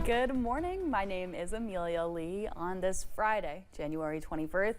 Good morning. My name is Amelia Lee on this Friday, January 24th,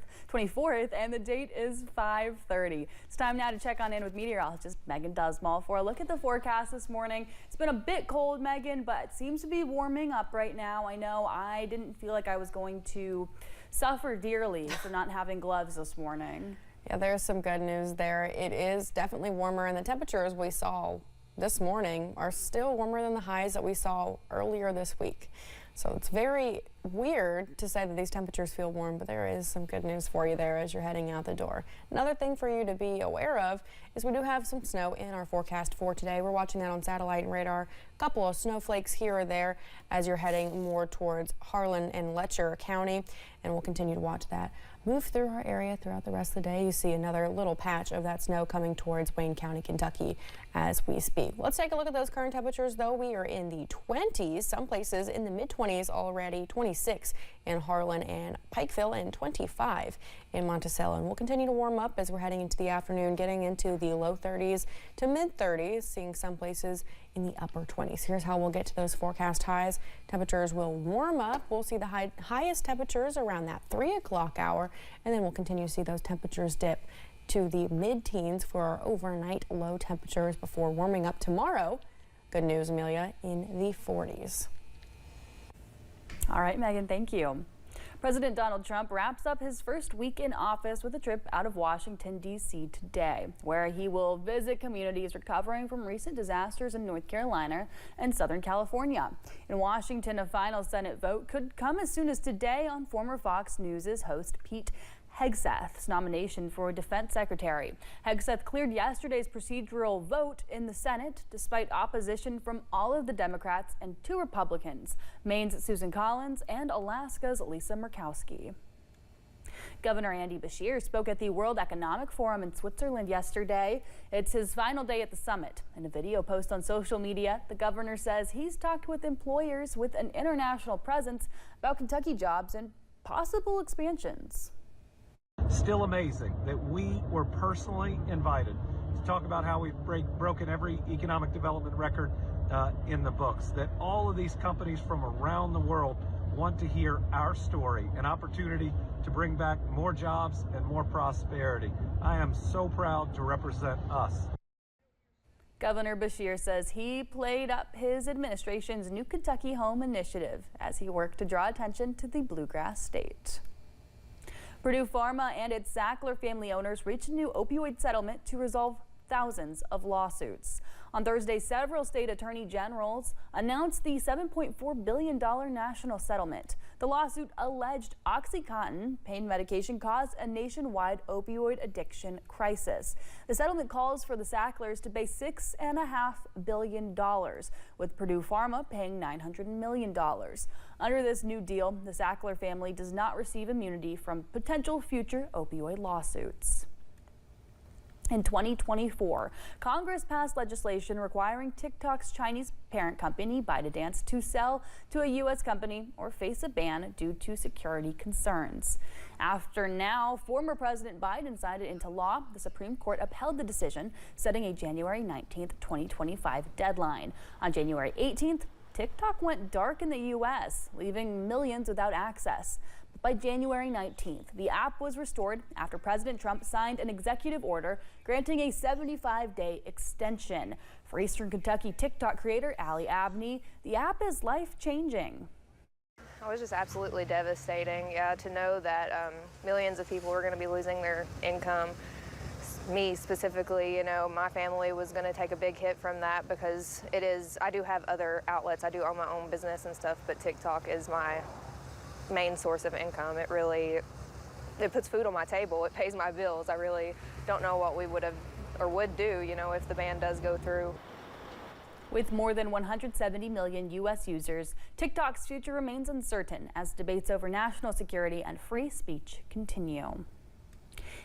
and the date is 5:30. It's time now to check on in with meteorologist Megan Dusmall for a look at the forecast this morning. It's been a bit cold, Megan, but it seems to be warming up right now. I know I didn't feel like I was going to suffer dearly for not having gloves this morning. Yeah, there's some good news there. It is definitely warmer, and the temperatures we saw this morning are still warmer than the highs that we saw earlier this week. So it's very weird to say that these temperatures feel warm, but there is some good news for you there as you're heading out the door. Another thing for you to be aware of is we do have some snow in our forecast for today. We're watching that on satellite and radar. A couple of snowflakes here or there as you're heading more towards Harlan and Letcher County, and we'll continue to watch that move through our area throughout the rest of the day. You see another little patch of that snow coming towards Wayne County, Kentucky as we speak. Let's take a look at those current temperatures, though. We are in the 20s, some places in the mid-20s already, 26 in Harlan and Pikeville, and 25 in Monticello. And we'll continue to warm up as we're heading into the afternoon, getting into the low 30s to mid-30s, seeing some places in the upper 20s. Here's how we'll get to those forecast highs. Temperatures will warm up. We'll see the highest temperatures around that 3 o'clock hour, and then we'll continue to see those temperatures dip to the mid-teens for our overnight low temperatures before warming up tomorrow. Good news, Amelia, in the 40s. All right, Megan, thank you. President Donald Trump wraps up his first week in office with a trip out of Washington, D.C. today, where he will visit communities recovering from recent disasters in North Carolina and Southern California. In Washington, a final Senate vote could come as soon as today on former Fox News' host Pete Hegseth's nomination for defense secretary. Hegseth cleared yesterday's procedural vote in the Senate despite opposition from all of the Democrats and 2 Republicans, Maine's Susan Collins and Alaska's Lisa Murkowski. Governor Andy Beshear spoke at the World Economic Forum in Switzerland yesterday. It's his final day at the summit. In a video post on social media, the governor says he's talked with employers with an international presence about Kentucky jobs and possible expansions. Still amazing that we were personally invited to talk about how we've broken every economic development record in the books, that all of these companies from around the world want to hear our story, an opportunity to bring back more jobs and more prosperity. I am so proud to represent us. Governor Beshear says he played up his administration's New Kentucky Home Initiative as he worked to draw attention to the bluegrass state. Purdue Pharma and its Sackler family owners reached a new opioid settlement to resolve thousands of lawsuits. On Thursday, several state attorney generals announced the $7.4 billion national settlement. The lawsuit alleged OxyContin pain medication caused a nationwide opioid addiction crisis. The settlement calls for the Sacklers to pay $6.5 billion, with Purdue Pharma paying $900 million. Under this new deal, the Sackler family does not receive immunity from potential future opioid lawsuits. In 2024, Congress passed legislation requiring TikTok's Chinese parent company, ByteDance, to sell to a U.S. company or face a ban due to security concerns. After now former President Biden signed it into law, the Supreme Court upheld the decision, setting a January 19th, 2025 deadline. On January 18th, TikTok went dark in the U.S., leaving millions without access. By January 19th, the app was restored after President Trump signed an executive order granting a 75-day extension. For Eastern Kentucky TikTok creator Allie Abney, the app is life-changing. It was just absolutely devastating, to know that millions of people were going to be losing their income. Me specifically, you know, my family was going to take a big hit from that because I do have other outlets. I do own my own business and stuff, but TikTok is my main source of income. It puts food on my table. It pays my bills. I really don't know what we would have or would do, you know, if the ban does go through. With more than 170 million U.S. users, TikTok's future remains uncertain as debates over national security and free speech continue.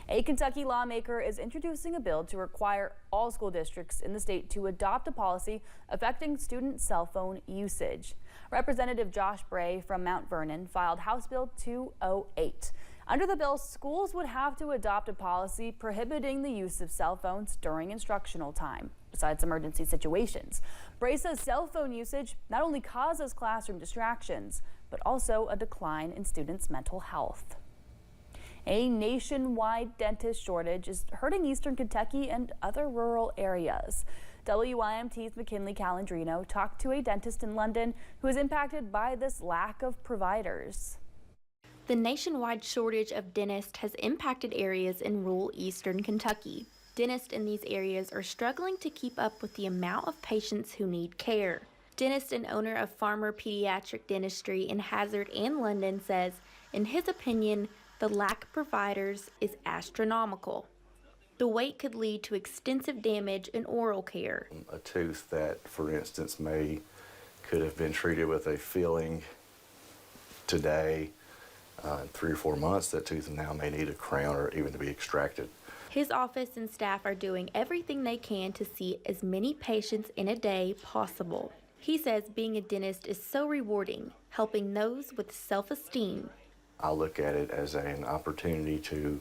A Kentucky lawmaker is introducing a bill to require all school districts in the state to adopt a policy affecting student cell phone usage. Representative Josh Bray from Mount Vernon filed House Bill 208. Under the bill, schools would have to adopt a policy prohibiting the use of cell phones during instructional time. besides emergency situations. Bray says cell phone usage not only causes classroom distractions, but also a decline in students' mental health. A nationwide dentist shortage is hurting eastern Kentucky and other rural areas. WYMT's McKinley Calandrino talked to a dentist in London who is impacted by this lack of providers. The nationwide shortage of dentists has impacted areas in rural eastern Kentucky. Dentists in these areas are struggling to keep up with the amount of patients who need care. Dentist and owner of Farmer Pediatric Dentistry in Hazard and London says, in his opinion, the lack of providers is astronomical. The wait could lead to extensive damage in oral care. A tooth that, for instance, could have been treated with a filling today, in 3 or 4 months, that tooth now may need a crown or even to be extracted. His office and staff are doing everything they can to see as many patients in a day possible. He says being a dentist is so rewarding, helping those with self-esteem. I look at it as an opportunity to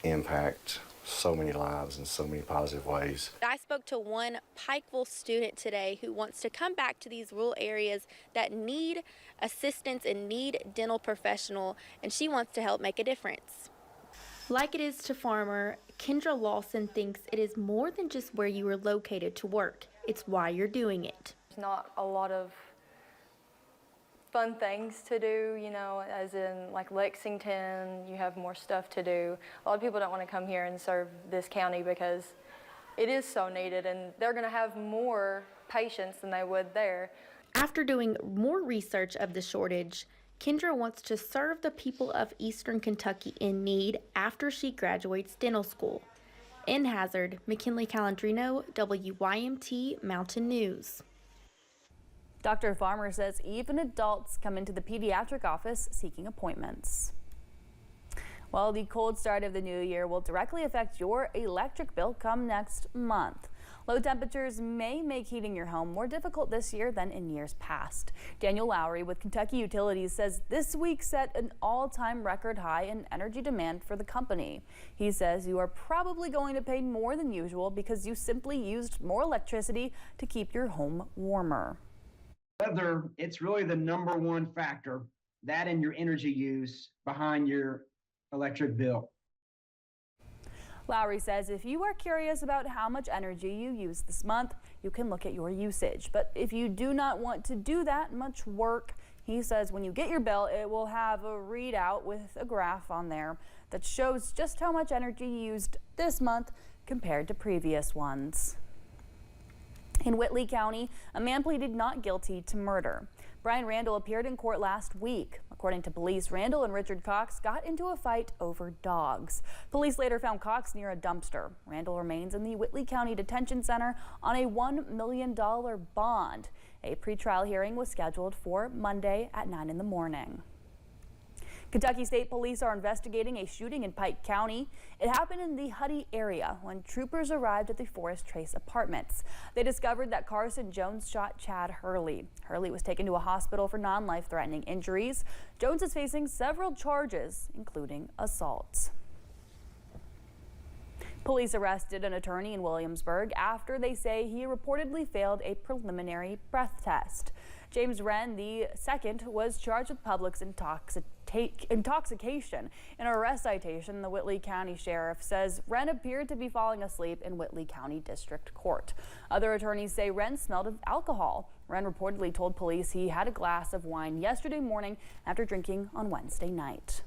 impact so many lives in so many positive ways. I spoke to one Pikeville student today who wants to come back to these rural areas that need assistance and need dental professional, and she wants to help make a difference. Like it is to Farmer, Kendra Lawson thinks it is more than just where you are located to work. It's why you're doing it. There's not a lot of fun things to do, you know, as in like Lexington, you have more stuff to do. A lot of people don't want to come here and serve this county because it is so needed, and they're going to have more patients than they would there. After doing more research of the shortage, Kendra wants to serve the people of eastern Kentucky in need after she graduates dental school. In Hazard, McKinley Calandrino, WYMT Mountain News. Dr. Farmer says even adults come into the pediatric office seeking appointments. Well, the cold start of the new year will directly affect your electric bill come next month. Low temperatures may make heating your home more difficult this year than in years past. Daniel Lowry with Kentucky Utilities says this week set an all-time record high in energy demand for the company. He says you are probably going to pay more than usual because you simply used more electricity to keep your home warmer. Weather, it's really the #1 factor, that and your energy use behind your electric bill. Lowry says if you are curious about how much energy you used this month, you can look at your usage. But if you do not want to do that much work, he says when you get your bill, it will have a readout with a graph on there that shows just how much energy you used this month compared to previous ones. In Whitley County, a man pleaded not guilty to murder. Brian Randall appeared in court last week. According to police, Randall and Richard Cox got into a fight over dogs. Police later found Cox near a dumpster. Randall remains in the Whitley County Detention Center on a $1 million bond. A pretrial hearing was scheduled for Monday at 9 in the morning. Kentucky State Police are investigating a shooting in Pike County. It happened in the Huddy area when troopers arrived at the Forest Trace Apartments. They discovered that Carson Jones shot Chad Hurley. Hurley was taken to a hospital for non-life-threatening injuries. Jones is facing several charges, including assault. Police arrested an attorney in Williamsburg after they say he reportedly failed a preliminary breath test. James Wren II was charged with public intoxication. In a arrest citation, the Whitley County Sheriff says Wren appeared to be falling asleep in Whitley County District Court. Other attorneys say Wren smelled of alcohol. Wren reportedly told police he had a glass of wine yesterday morning after drinking on Wednesday night.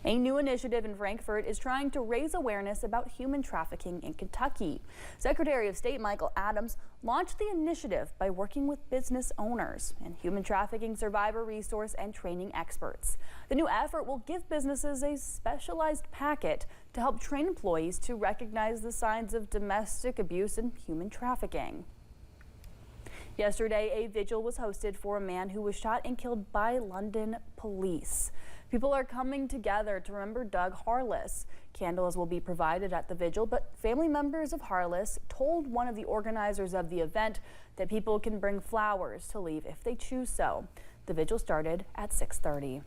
A new initiative in Frankfort is trying to raise awareness about human trafficking in Kentucky. Secretary of State Michael Adams launched the initiative by working with business owners and human trafficking survivor resource and training experts. The new effort will give businesses a specialized packet to help train employees to recognize the signs of domestic abuse and human trafficking. Yesterday, a vigil was hosted for a man who was shot and killed by London police. People are coming together to remember Doug Harless. Candles will be provided at the vigil, but family members of Harless told one of the organizers of the event that people can bring flowers to leave if they choose so. The vigil started at 6:30.